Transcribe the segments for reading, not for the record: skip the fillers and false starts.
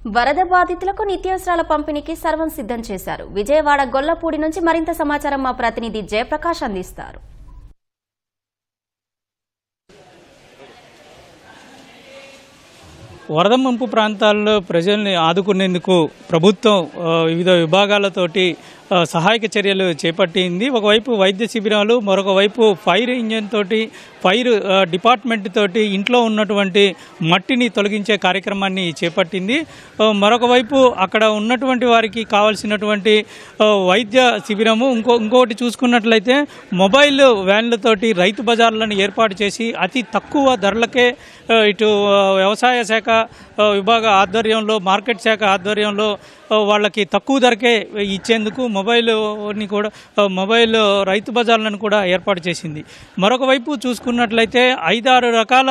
వరద బాధితులకు నిత్యావసరాల పంపిణీకి సర్వం సిద్ధం చేశారు. విజయవాడ గొల్లపూడి నుంచి మరింత సమాచారం మా ప్రతినిధి జయప్రకాష్ అందిస్తారు. వరద ముంపు ప్రాంతాల్లో ప్రజల్ని ఆదుకునేందుకు ప్రభుత్వం వివిధ విభాగాలతోటి సహాయక చర్యలు చేపట్టింది. ఒకవైపు వైద్య శిబిరాలు, మరొక వైపు ఫైర్ ఇంజన్ తోటి, ఫైర్ డిపార్ట్మెంట్ తోటి ఇంట్లో ఉన్నటువంటి మట్టిని తొలగించే కార్యక్రమాన్ని చేపట్టింది. మరొక వైపు అక్కడ ఉన్నటువంటి వారికి కావాల్సినటువంటి వైద్య శిబిరము, ఇంకొకటి చూసుకున్నట్లయితే మొబైల్ వ్యాన్లతోటి రైతు బజార్లను ఏర్పాటు చేసి అతి తక్కువ ధరలకే ఇటు వ్యవసాయ శాఖ విభాగ ఆధ్వర్యంలో, మార్కెట్ శాఖ ఆధ్వర్యంలో వాళ్ళకి తక్కువ ధరకే ఇచ్చేందుకు మొబైల్ రైతు బజార్లను కూడా ఏర్పాటు చేసింది. మరొక వైపు చూసుకున్నట్లయితే 5-6 రకాల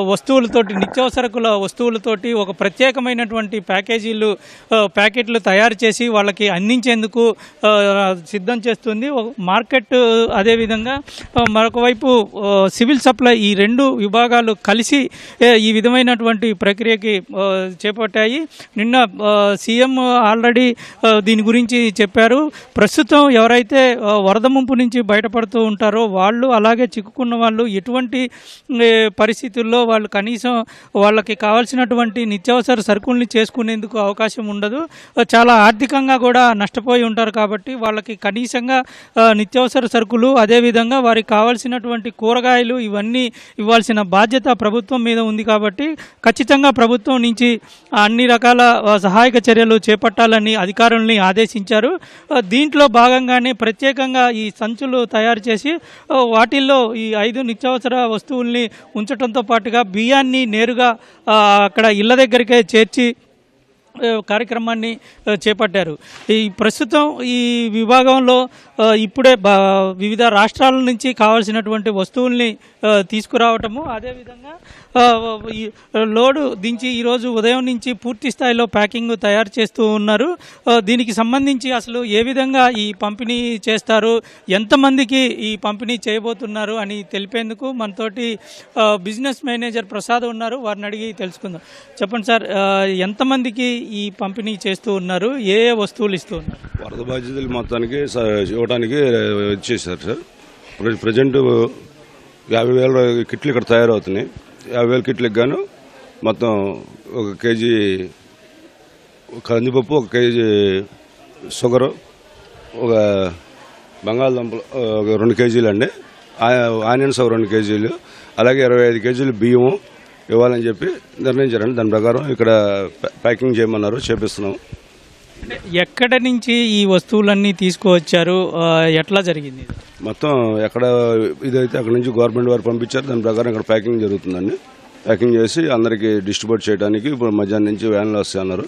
వస్తువులతోటి, నిత్యావసరకుల వస్తువులతోటి ఒక ప్రత్యేకమైనటువంటి ప్యాకెట్లు తయారు చేసి వాళ్ళకి అందించేందుకు సిద్ధం చేస్తుంది మార్కెట్. అదేవిధంగా మరొక వైపు సివిల్ సప్లై, ఈ రెండు విభాగాలు కలిసి ఈ విధమైనటువంటి ప్రక్రియకి చేపట్టాయి. నిన్న సీఎం ఆల్రెడీ దీని గురించి చెప్పారు. ప్రస్తుతం ఎవరైతే వరద ముంపు నుంచి బయటపడుతూ ఉంటారో వాళ్ళు, అలాగే చిక్కుకున్న వాళ్ళు ఎటువంటి పరిస్థితుల్లో వాళ్ళు కనీసం వాళ్ళకి కావాల్సినటువంటి నిత్యావసర సరుకుల్ని చేసుకునేందుకు అవకాశం ఉండదు. చాలా ఆర్థికంగా కూడా నష్టపోయి ఉంటారు. కాబట్టి వాళ్ళకి కనీసంగా నిత్యావసర సరుకులు, అదేవిధంగా వారికి కావాల్సినటువంటి కూరగాయలు ఇవన్నీ ఇవ్వాల్సిన బాధ్యత ప్రభుత్వం మీద ఉంది. కాబట్టి ఖచ్చితంగా ప్రభుత్వం నుంచి అన్ని రకాల సహాయక చర్యలు చేపట్టాలని అధికారుల్ని ఆదేశించారు. దీంట్లో భాగంగానే ప్రత్యేకంగా ఈ సంచులు తయారు చేసి వాటిల్లో ఈ 5 నిత్యావసర వస్తువుల్ని ఉంచడంతో పాటుగా బియ్యాన్ని నేరుగా అక్కడ ఇళ్ల దగ్గరికే చేర్చి కార్యక్రమాన్ని చేపట్టారు. ఈ ప్రస్తుతం ఈ విభాగంలో ఇప్పుడే వివిధ రాష్ట్రాల నుంచి కావాల్సినటువంటి వస్తువుల్ని తీసుకురావటము, అదేవిధంగా లోడు దించి ఈరోజు ఉదయం నుంచి పూర్తి స్థాయిలో ప్యాకింగ్ తయారు చేస్తూ ఉన్నారు. దీనికి సంబంధించి అసలు ఏ విధంగా ఈ పంపిణీ చేస్తారు, ఎంతమందికి ఈ పంపిణీ చేయబోతున్నారు అని తెలిపేందుకు మనతోటి బిజినెస్ మేనేజర్ ప్రసాద్ ఉన్నారు. వారిని అడిగి తెలుసుకుందాం. చెప్పండి సార్, ఎంతమందికి ఈ పంపిణీ చేస్తూ ఉన్నారు, ఏ వస్తువులు ఇస్తూ ఉన్నారు? వరద బాధ్యతలు మొత్తానికి ఇవ్వడానికి ఇచ్చేసారు సార్. ప్రజెంట్ 50,000 కిట్లు ఇక్కడ తయారవుతున్నాయి. 50,000 కిట్లకు గాను మొత్తం 1 కేజీ కందిపప్పు, 1 కేజీ షుగరు, ఒక బంగాళదుంపలు 2 కేజీలు అండి, ఆనియన్స్ 2 కేజీలు, అలాగే 25 కేజీలు బియ్యము ఇవ్వాలని చెప్పి నిర్ణయించారండి. దాని ప్రకారం ఇక్కడ ప్యాకింగ్ చేయమన్నారు, చేపిస్తున్నాం. ఎక్కడి నుంచి ఈ వస్తువులన్నీ తీసుకువచ్చారు, ఎట్లా జరిగింది? మొత్తం ఎక్కడ ఇదైతే అక్కడ నుంచి గవర్నమెంట్ వారు పంపించారు. దాని ప్రకారం ఇక్కడ ప్యాకింగ్ జరుగుతుందండి. ప్యాకింగ్ చేసి అందరికీ డిస్ట్రిబ్యూట్ చేయడానికి ఇప్పుడు మధ్యాహ్నం నుంచి వ్యాన్లు వస్తాయన్నారు.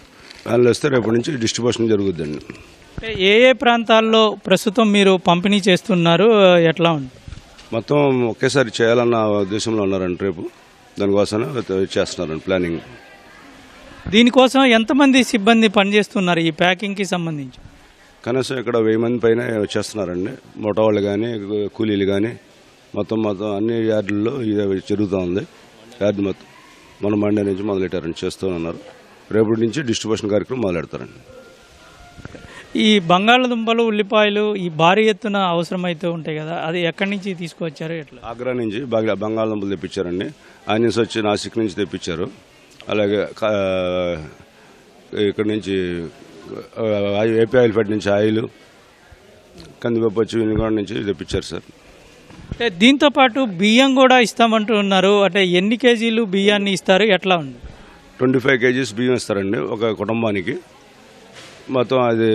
వ్యాన్లు వస్తే రేపటి నుంచి డిస్ట్రిబ్యూషన్ జరుగుతుందండి. ఏ ఏ ప్రాంతాల్లో ప్రస్తుతం మీరు పంపిణీ చేస్తున్నారు, ఎట్లా ఉంది? మొత్తం ఒకేసారి చేయాలన్న ఉద్దేశంలో ఉన్నారండి. రేపు దానికోసం చేస్తున్నారండి ప్లానింగ్. దీనికోసం ఎంతమంది సిబ్బంది పనిచేస్తున్నారు ఈ ప్యాకింగ్కి సంబంధించి? కనీసం ఇక్కడ 1000 మంది పైన చేస్తున్నారండి. మోటా వాళ్ళు కానీ, కూలీలు కానీ, మొత్తం అన్ని యార్డుల్లో ఇది జరుగుతూ ఉంది. యార్డు మొత్తం మన మండే నుంచి మొదలెట్టారండి, చేస్తూ ఉన్నారు. రేపటి నుంచి డిస్ట్రిబ్యూషన్ కార్యక్రమం మొదలెడతారండి. ఈ బంగాళదుంపలు, ఉల్లిపాయలు ఈ భారీ ఎత్తున అవసరమైతే ఉంటాయి కదా, అది ఎక్కడి నుంచి తీసుకువచ్చారు, ఎట్లా? ఆగ్రా నుంచి బంగాళదుంపలు తెప్పించారండి. ఆనియన్స్ వచ్చి నాసిక్ నుంచి తెప్పించారు. అలాగే ఇక్కడ నుంచి ఏపీ ఆయిల్ ఫెడ్ నుంచి ఆయిల్, కందిపప్పు వచ్చి వినుగొండ నుంచి తెప్పించారు సార్. అంటే దీంతో పాటు బియ్యం కూడా ఇస్తామంటూ ఉన్నారు. అంటే ఎన్ని కేజీలు బియ్యాన్ని ఇస్తారు, ఎట్లా ఉంది? 25 కేజీస్ బియ్యం ఇస్తారండి ఒక కుటుంబానికి. మొత్తం అది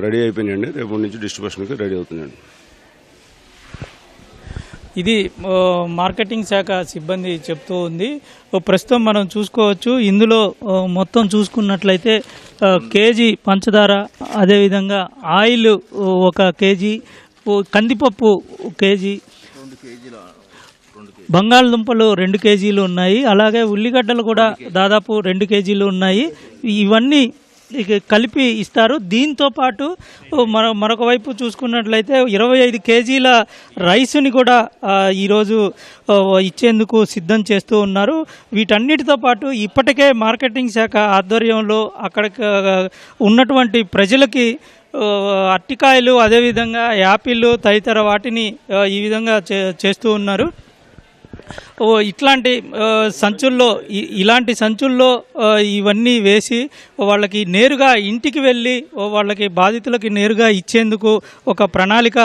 రెడీ అయిపోయినాయండి. రేపు నుంచి డిస్ట్రిబ్యూషన్కి రెడీ అవుతుందండి. ఇది మార్కెటింగ్ శాఖ సిబ్బంది చెప్తూ ఉంది. ప్రస్తుతం మనం చూసుకోవచ్చు, ఇందులో మొత్తం చూసుకున్నట్లయితే కేజీ పంచదార, అదేవిధంగా ఆయిల్ 1 కేజీ, కందిపప్పు 1 కేజీ, బంగాళదుంపలు 2 కేజీలు ఉన్నాయి. అలాగే ఉల్లిగడ్డలు కూడా దాదాపు 2 కేజీలు ఉన్నాయి. ఇవన్నీ కలిపి ఇస్తారు. దీంతో పాటు మరొక వైపు చూసుకున్నట్లయితే 25 కేజీల రైస్ని కూడా ఈరోజు ఇచ్చేందుకు సిద్ధం చేస్తూ ఉన్నారు. వీటన్నిటితో పాటు ఇప్పటికే మార్కెటింగ్ శాఖ ఆధ్వర్యంలో అక్కడ ఉన్నటువంటి ప్రజలకి అరటికాయలు, అదేవిధంగా యాపిల్ తదితర వాటిని ఈ విధంగా చేస్తూ ఉన్నారు. ఇట్లాంటి సంచుల్లో ఇలాంటి సంచుల్లో ఇవన్నీ వేసి వాళ్ళకి నేరుగా ఇంటికి వెళ్ళి వాళ్ళకి బాధితులకి నేరుగా ఇచ్చేందుకు ఒక ప్రణాళిక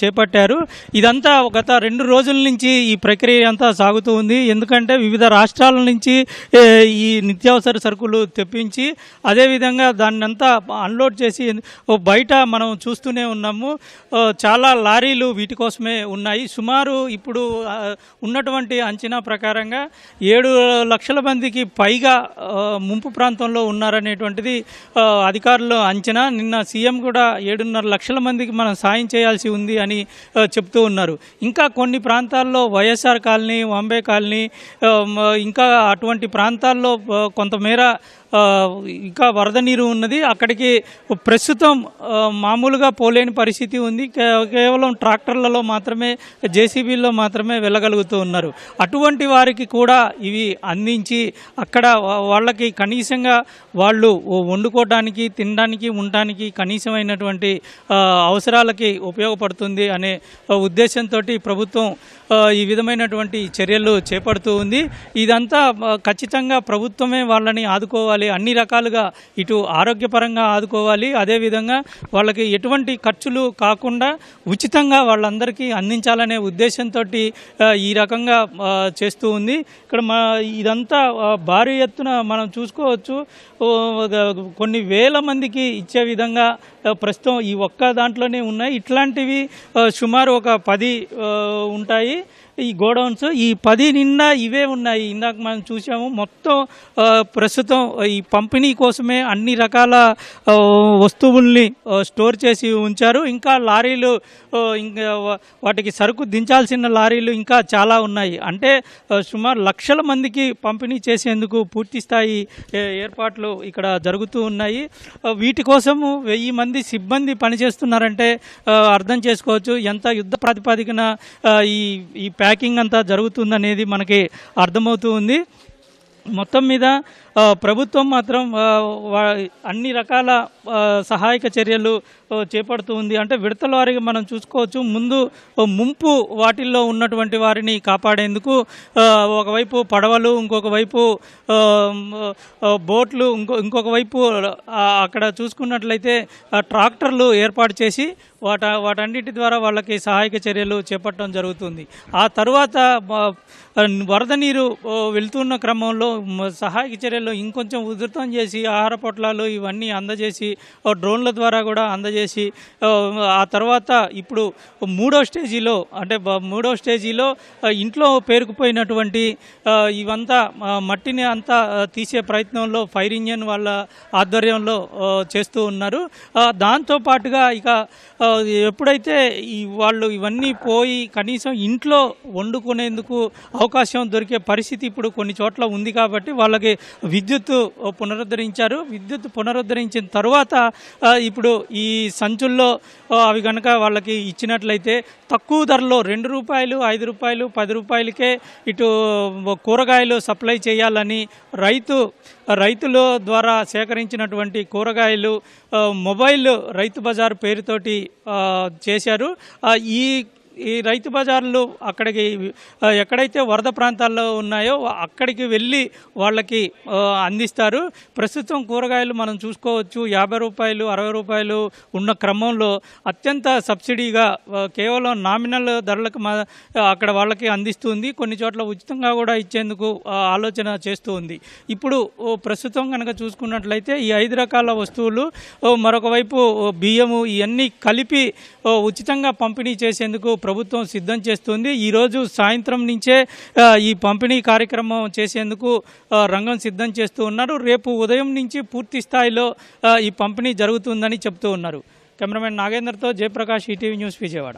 చేపట్టారు. ఇదంతా గత 2 రోజుల నుంచి ఈ ప్రక్రియ అంతా సాగుతూ ఉంది. ఎందుకంటే వివిధ రాష్ట్రాల నుంచి ఈ నిత్యావసర సరుకులు తెప్పించి అదేవిధంగా దాన్ని అంతా అన్లోడ్ చేసి బయట మనం చూస్తూనే ఉన్నాము. చాలా లారీలు వీటి కోసమే ఉన్నాయి. సుమారు ఇప్పుడు ఉన్నటువంటి అంచనా ప్రకారంగా 7 లక్షల మందికి పైగా ముంపు ప్రాంతంలో ఉన్నారనేటువంటిది అధికారుల అంచనా. నిన్న సీఎం కూడా 7.5 లక్షల మందికి మనం సాయం చేయాల్సి ఉంది అని చెప్తూ ఉన్నారు. ఇంకా కొన్ని ప్రాంతాల్లో వైఎస్ఆర్ కాలనీ, వాంబే కాలనీ, ఇంకా అటువంటి ప్రాంతాల్లో కొంతమేర ఇంకా వరద నీరు ఉన్నది. అక్కడికి ప్రస్తుతం మామూలుగా పోలేని పరిస్థితి ఉంది. కేవలం ట్రాక్టర్లలో మాత్రమే, జేసీబీల్లో మాత్రమే వెళ్ళగలుగుతూ ఉన్నారు. అటువంటి వారికి కూడా ఇవి అందించి అక్కడ వాళ్ళకి కనీసంగా వాళ్ళు వండుకోవడానికి, తినడానికి, ఉండడానికి కనీసమైనటువంటి అవసరాలకి ఉపయోగపడుతుంది అనే ఉద్దేశంతో ప్రభుత్వం ఈ విధమైనటువంటి చర్యలు చేపడుతూ ఉంది. ఇదంతా ఖచ్చితంగా ప్రభుత్వమే వాళ్ళని ఆదుకోవాలి, అన్ని రకాలుగా ఇటు ఆరోగ్యపరంగా ఆదుకోవాలి, అదేవిధంగా వాళ్ళకి ఎటువంటి ఖర్చులు కాకుండా ఉచితంగా వాళ్ళందరికీ అందించాలనే ఉద్దేశంతో ఈ రకంగా చేస్తూ ఉంది. ఇక్కడ ఇదంతా భారీ ఎత్తున మనం చూసుకోవచ్చు. కొన్ని వేల మందికి ఇచ్చే విధంగా ప్రస్తుతం ఈ ఒక్క దాంట్లోనే ఉన్నాయి. ఇట్లాంటివి సుమారు ఒక 10 ఉంటాయి ఈ గోడౌన్స్. ఈ 10 నిండా ఇవే ఉన్నాయి. ఇందాక మనం చూసాము. మొత్తం ప్రస్తుతం ఈ పంపిణీ కోసమే అన్ని రకాల వస్తువుల్ని స్టోర్ చేసి ఉంచారు. ఇంకా లారీలు, ఇంకా వాటికి సరుకు దించాల్సిన లారీలు ఇంకా చాలా ఉన్నాయి. అంటే సుమారు లక్షల మందికి పంపిణీ చేసేందుకు పూర్తి స్థాయి ఏర్పాట్లు ఇక్కడ జరుగుతూ ఉన్నాయి. వీటి కోసము 1000 మంది సిబ్బంది పనిచేస్తున్నారంటే అర్థం చేసుకోవచ్చు ఎంత యుద్ధ ప్రాతిపదికన ఈ ప్యాకింగ్ అంతా జరుగుతుందనేది మనకి అర్థమవుతూ ఉంది. మొత్తం మీద ప్రభుత్వం మాత్రం అన్ని రకాల సహాయక చర్యలు చేపడుతూ ఉంది. అంటే విడతల వారీగా మనం చూసుకోవచ్చు. ముందు ముంపు వాటిల్లో ఉన్నటువంటి వారిని కాపాడేందుకు ఒకవైపు పడవలు, ఇంకొక వైపు బోట్లు, ఇంకొక వైపు అక్కడ చూసుకున్నట్లయితే ట్రాక్టర్లు ఏర్పాటు చేసి వాటన్నిటి ద్వారా వాళ్ళకి సహాయక చర్యలు చేపట్టడం జరుగుతుంది. ఆ తర్వాత వరద నీరు వెళ్తున్న క్రమంలో సహాయక చర్యలు ఇంకొంచెం ఉధృతం చేసి ఆహార పొట్లాలు ఇవన్నీ అందజేసి డ్రోన్ల ద్వారా కూడా అందజేసి ఆ తర్వాత ఇప్పుడు 3వ స్టేజీలో ఇంట్లో పేరుకుపోయినటువంటి ఇవంతా మట్టిని అంతా తీసే ప్రయత్నంలో ఫైర్ ఇంజన్ వాళ్ళ ఆధ్వర్యంలో చేస్తూ ఉన్నారు. దాంతోపాటుగా ఇక ఎప్పుడైతే వాళ్ళు ఇవన్నీ పోయి కనీసం ఇంట్లో వండుకునేందుకు అవకాశం దొరికే పరిస్థితి ఇప్పుడు కొన్ని చోట్ల ఉంది కాబట్టి వాళ్ళకి విద్యుత్ పునరుద్ధరించారు. విద్యుత్ పునరుద్ధరించిన తర్వాత ఇప్పుడు ఈ సంచుల్లో అవి కనుక వాళ్ళకి ఇచ్చినట్లయితే తక్కువ ధరలో 2 రూపాయలు, 5 రూపాయలు, 10 రూపాయలకే ఇటు కూరగాయలు సప్లై చేయాలని రైతుల ద్వారా సేకరించినటువంటి కూరగాయలు మొబైల్ రైతు బజార్ పేరుతోటి చేశారు. ఈ రైతు బజార్లు అక్కడికి ఎక్కడైతే వరద ప్రాంతాల్లో ఉన్నాయో అక్కడికి వెళ్ళి వాళ్ళకి అందిస్తారు. ప్రస్తుతం కూరగాయలు మనం చూసుకోవచ్చు 50 రూపాయలు, 60 రూపాయలు ఉన్న క్రమంలో అత్యంత సబ్సిడీగా కేవలం నామినల్ ధరలకు అక్కడ వాళ్ళకి అందిస్తుంది. కొన్ని చోట్ల ఉచితంగా కూడా ఇచ్చేందుకు ఆలోచన చేస్తూ ఉంది. ఇప్పుడు ప్రస్తుతం కనుక చూసుకున్నట్లయితే ఈ 5 రకాల వస్తువులు, మరొక వైపు బియ్యము, ఇవన్నీ కలిపి ఉచితంగా పంపిణీ చేసేందుకు ప్రభుత్వం సిద్ధం చేస్తుంది. ఈరోజు సాయంత్రం నుంచే ఈ పంపిణీ కార్యక్రమం చేసేందుకు రంగం సిద్ధం చేస్తూ ఉన్నారు. రేపు ఉదయం నుంచి పూర్తి స్థాయిలో ఈ పంపిణీ జరుగుతుందని చెప్తూ ఉన్నారు. కెమెరామెన్ నాగేందర్తో జయప్రకాష్, ఈటీవీ న్యూస్, విజయవాడ.